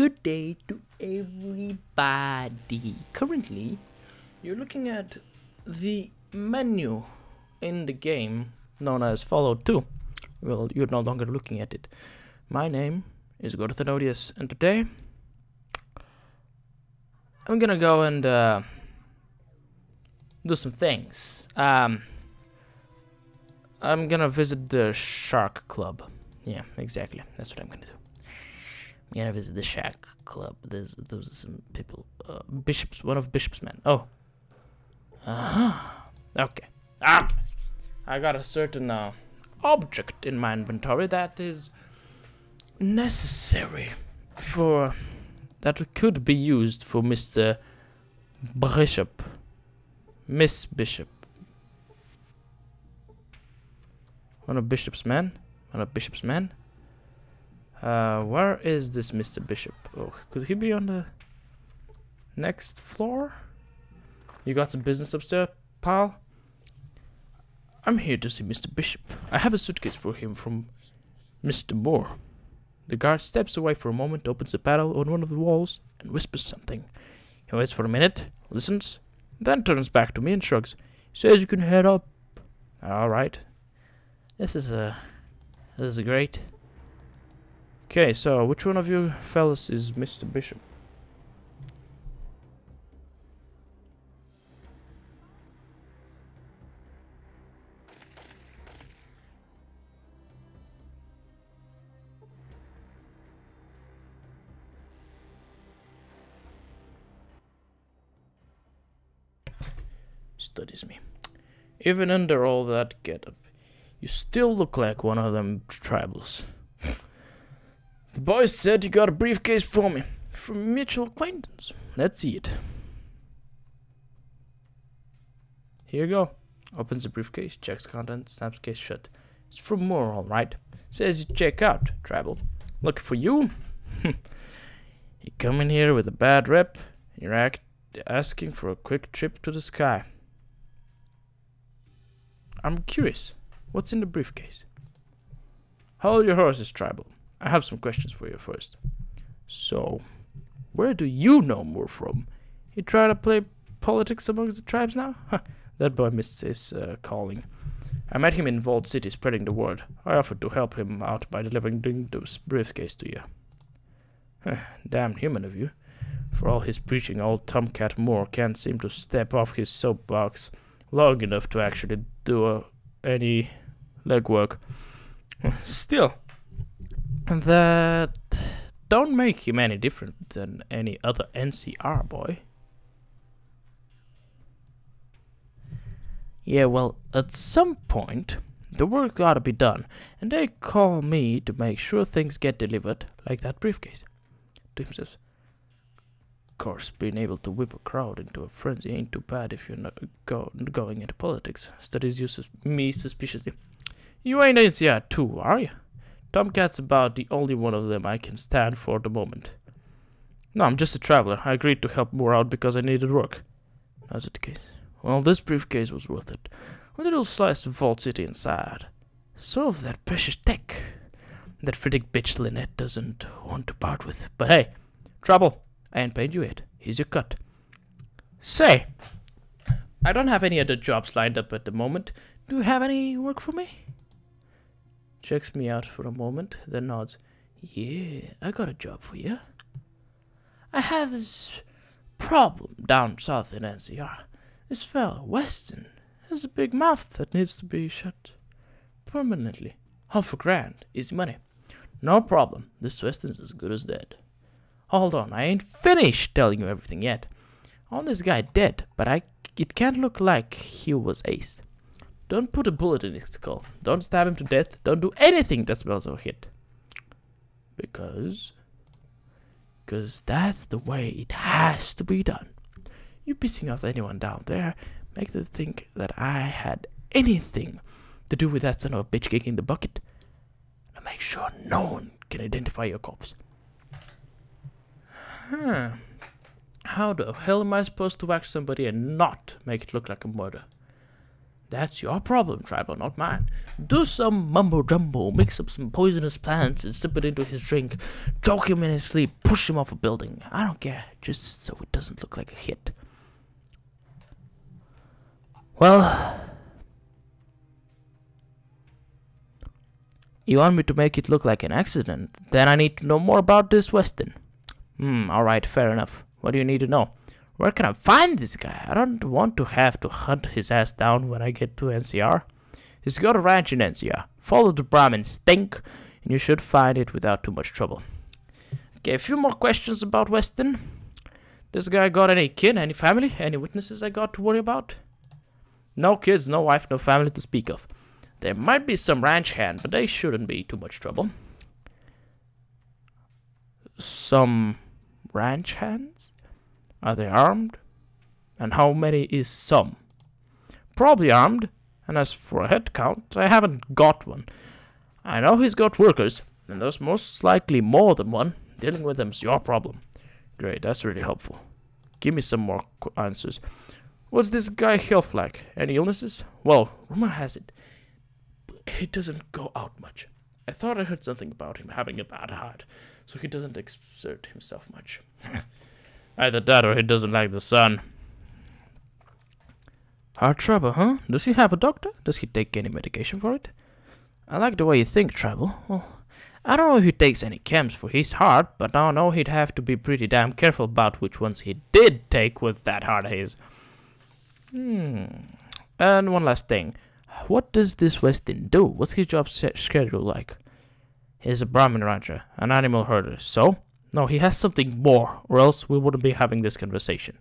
Good day to everybody. Currently, you're looking at the menu in the game known as Fallout 2. Well, you're no longer looking at it. My name is Gordoth Enodious, and today I'm gonna go and do some things. I'm gonna visit the Shark Club. Yeah, exactly. That's what I'm gonna do. I'm gonna visit the Shack Club. Those are some people. Bishops, one of Bishop's men. Oh. Okay. I got a certain object in my inventory that is necessary for that could be used for Mr. Bishop. Miss Bishop. One of Bishop's men. One of Bishop's men. Where is this Mr. Bishop? Oh, could he be on the next floor? You got some business upstairs, pal? I'm here to see Mr. Bishop. I have a suitcase for him from Mr. Moore. The guard steps away for a moment, opens a panel on one of the walls, and whispers something. He waits for a minute, listens, then turns back to me and shrugs. Says you can head up. Alright. This is great. Okay, so which one of you fellas is Mr. Bishop? Studies me. Even under all that getup, you still look like one of them tribals. The boy said you got a briefcase for me, from a mutual acquaintance. Let's see it. Here you go. Opens the briefcase, checks the contents, snaps the case shut. It's from Moore, alright. Says you check out, tribal. Looking for you? You come in here with a bad rep, and you're asking for a quick trip to the sky. I'm curious. What's in the briefcase? Hold your horses, tribal. I have some questions for you first. So, where do you know Moore from? He try to play politics amongst the tribes now? Huh, that boy missed his calling. I met him in Vault City spreading the word. I offered to help him out by delivering the briefcase to you. Damn human of you. For all his preaching, old Tomcat Moore can't seem to step off his soapbox long enough to actually do any legwork. Still, that don't make him any different than any other NCR boy. Yeah, well, at some point, the work gotta be done, and they call me to make sure things get delivered, like that briefcase. To himself. Of course, being able to whip a crowd into a frenzy ain't too bad if you're not going into politics. Studies you me suspiciously. You ain't NCR too, are you? Tomcat's about the only one of them I can stand for the moment. No, I'm just a traveler. I agreed to help Moore out because I needed work. How's it the case? Well, this briefcase was worth it. A little slice of Vault City inside. So of that precious tech that Friddick bitch Lynette doesn't want to part with. But hey, trouble. I ain't paid you yet. Here's your cut. Say, I don't have any other jobs lined up at the moment. Do you have any work for me? Checks me out for a moment, then nods. Yeah, I got a job for you. I have this problem down south in NCR. This fella, Weston, has a big mouth that needs to be shut permanently. $500,000, easy money. No problem, this Weston's as good as dead. Hold on, I ain't finished telling you everything yet. On this guy dead, but it can't look like he was aced. Don't put a bullet in his skull. Don't stab him to death. Don't do anything that smells of a hit. Because that's the way it has to be done. You pissing off anyone down there, make them think that I had anything to do with that son of a bitch kicking the bucket. And make sure no one can identify your corpse. How the hell am I supposed to whack somebody and not make it look like a murder? That's your problem, Tribal, not mine. Do some mumbo-jumbo, mix up some poisonous plants and sip it into his drink, choke him in his sleep, push him off a building. I don't care, just so it doesn't look like a hit. Well, you want me to make it look like an accident? Then I need to know more about this Weston. Alright, fair enough. What do you need to know? Where can I find this guy? I don't want to have to hunt his ass down when I get to NCR. He's got a ranch in NCR. Follow the Brahmin stink, and you should find it without too much trouble. Okay, a few more questions about Weston. This guy got any kin, any family, any witnesses I got to worry about? No kids, no wife, no family to speak of. There might be some ranch hand, but they shouldn't be too much trouble. Some ranch hands? Are they armed? And how many is some? Probably armed. And as for a head count, I haven't got one. I know he's got workers, and there's most likely more than one. Dealing with them's your problem. Great, that's really helpful. Give me some more answers. What's this guy health like? Any illnesses? Well, rumor has it he doesn't go out much. I thought I heard something about him having a bad heart, so he doesn't exert himself much. Either that or he doesn't like the sun. Heart trouble, huh? Does he have a doctor? Does he take any medication for it? I like the way you think, Travel. Well, I don't know if he takes any chems for his heart, but I know he'd have to be pretty damn careful about which ones he did take with that heart of his. And one last thing. What does this Weston do? What's his job schedule like? He's a Brahmin rancher, an animal herder. So? No, he has something more, or else we wouldn't be having this conversation.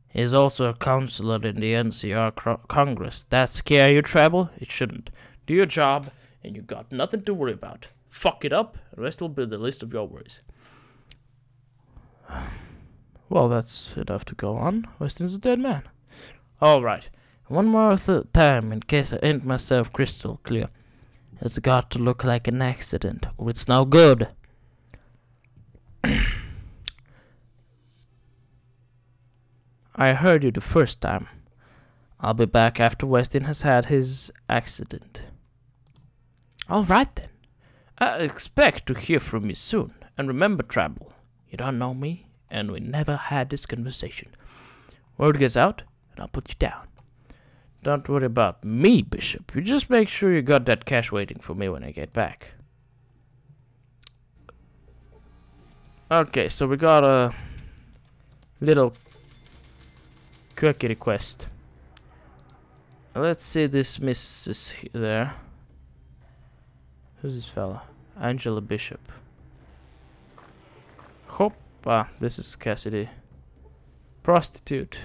He's also a counselor in the NCR Congress. That scare you, Tribal? It shouldn't. Do your job, and you got nothing to worry about. Fuck it up, the rest will be the list of your worries. Well, that's enough to go on. Weston's a dead man. Alright, one more time in case I ain't myself crystal clear. It's got to look like an accident, or it's no good. I heard you the first time. I'll be back after Weston has had his accident. Alright then. I expect to hear from you soon. And remember, Tribal, you don't know me, and we never had this conversation. Word gets out, and I'll put you down. Don't worry about me, Bishop. You just make sure you got that cash waiting for me when I get back. Okay, so we got a little quirky request. Let's see this Mrs. there. Who's this fella? Angela Bishop. Hoppa, this is Cassidy. Prostitute.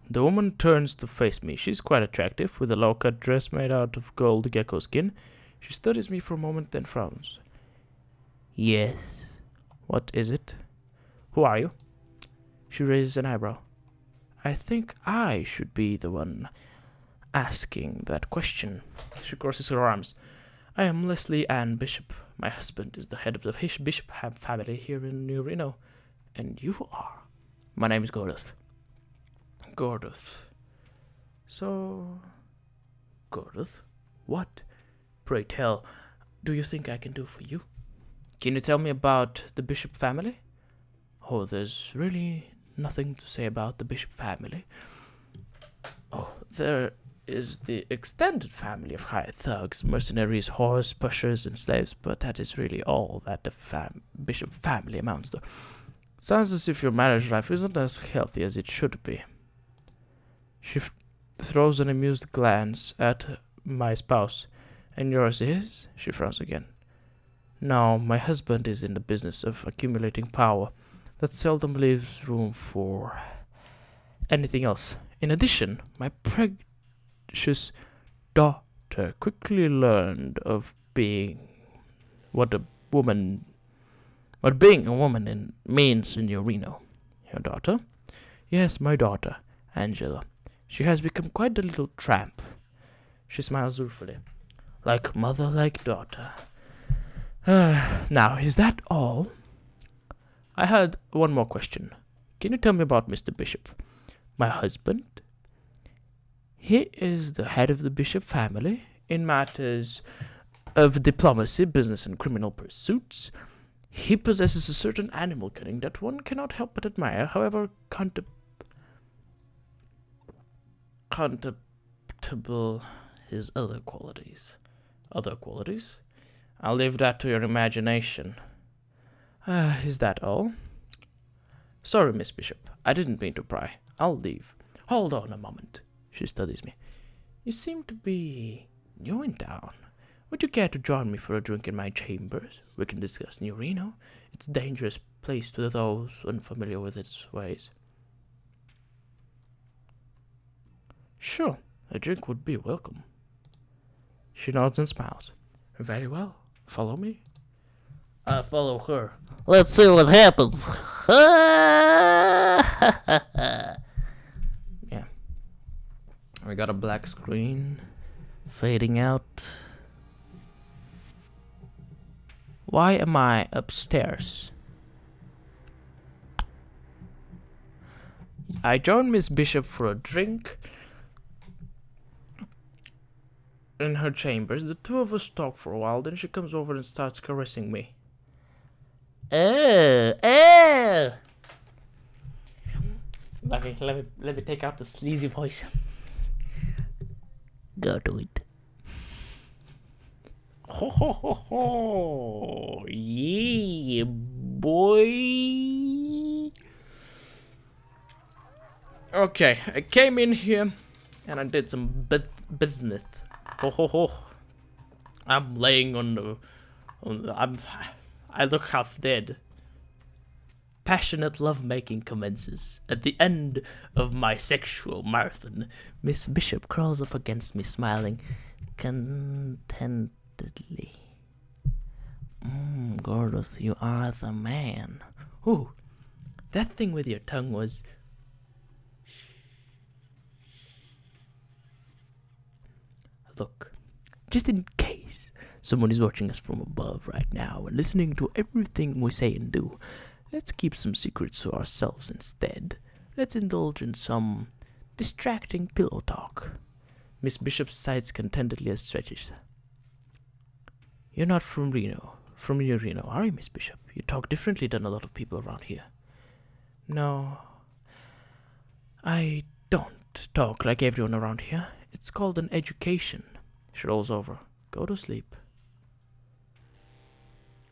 The woman turns to face me. She's quite attractive, with a low-cut dress made out of gold gecko skin. She studies me for a moment, then frowns. Yes. What is it? Who are you? She raises an eyebrow. I think I should be the one asking that question. She crosses her arms. I am Leslie Ann Bishop. My husband is the head of the Bishop family here in New Reno. And you are? My name is Gordoth. Gordoth. So... Gordoth? What? Pray tell, do you think I can do for you? Can you tell me about the Bishop family? Oh, there's really nothing to say about the Bishop family. Oh, there is the extended family of hired thugs, mercenaries, horse pushers, and slaves, but that is really all that the Bishop family amounts to. Sounds as if your marriage life isn't as healthy as it should be. She throws an amused glance at my spouse. And yours is? She frowns again. No, my husband is in the business of accumulating power that seldom leaves room for anything else. In addition, my precious daughter quickly learned of being what being a woman means in Reno. Your daughter? Yes, my daughter, Angela. She has become quite a little tramp. She smiles ruefully. Like mother, like daughter. Now, is that all? I had one more question. Can you tell me about Mr. Bishop? My husband? He is the head of the Bishop family in matters of diplomacy, business, and criminal pursuits. He possesses a certain animal cunning that one cannot help but admire, however contemptible his other qualities. Other qualities? I'll leave that to your imagination. Is that all? Sorry, Miss Bishop. I didn't mean to pry. I'll leave. Hold on a moment. She studies me. You seem to be new in town. Would you care to join me for a drink in my chambers? We can discuss New Reno. It's a dangerous place to those unfamiliar with its ways. Sure, a drink would be welcome. She nods and smiles. Very well. Follow me. I follow her. Let's see what happens. Yeah. We got a black screen fading out. Why am I upstairs? I joined Miss Bishop for a drink in her chambers. The two of us talk for a while, then she comes over and starts caressing me. Oh. Let me take out the sleazy voice. Go to it. Ho ho ho ho! Yeah, boy. Okay, I came in here and I did some business. Ho ho ho! I'm laying on the. I look half dead. Passionate lovemaking commences. At the end of my sexual marathon, Miss Bishop crawls up against me, smiling contentedly. Gordoth, you are the man. Ooh, that thing with your tongue was... Look, just in case someone is watching us from above right now and listening to everything we say and do, let's keep some secrets to ourselves instead. Let's indulge in some distracting pillow talk. Miss Bishop sighs contentedly and stretches. You're not from Reno. From New Reno, are you, Miss Bishop? You talk differently than a lot of people around here. No, I don't talk like everyone around here. It's called an education. She rolls over. Go to sleep.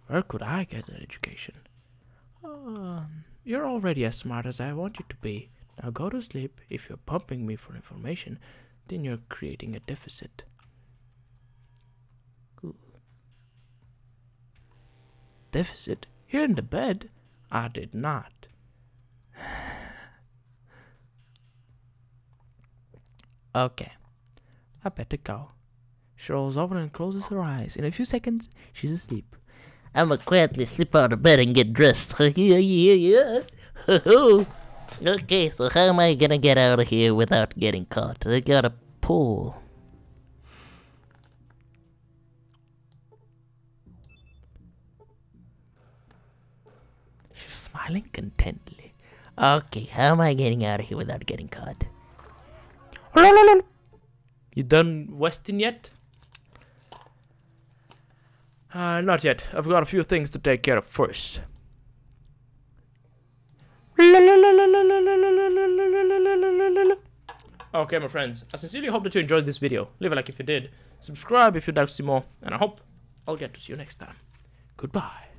Where could I get an education? You're already as smart as I want you to be. Now go to sleep. If you're pumping me for information, then you're creating a deficit. Ooh. Deficit? Here in the bed? I did not. Okay. I better go. She rolls over and closes her eyes. In a few seconds, she's asleep. I'ma quietly slip out of bed and get dressed. Yeah. Okay, so how am I gonna get out of here without getting caught? I got a pool. She's smiling contentedly. Okay, how am I getting out of here without getting caught? You done Westin yet? Not yet. I've got a few things to take care of first. Okay, my friends. I sincerely hope that you enjoyed this video. Leave a like if you did. Subscribe if you'd like to see more. And I hope I'll get to see you next time. Goodbye.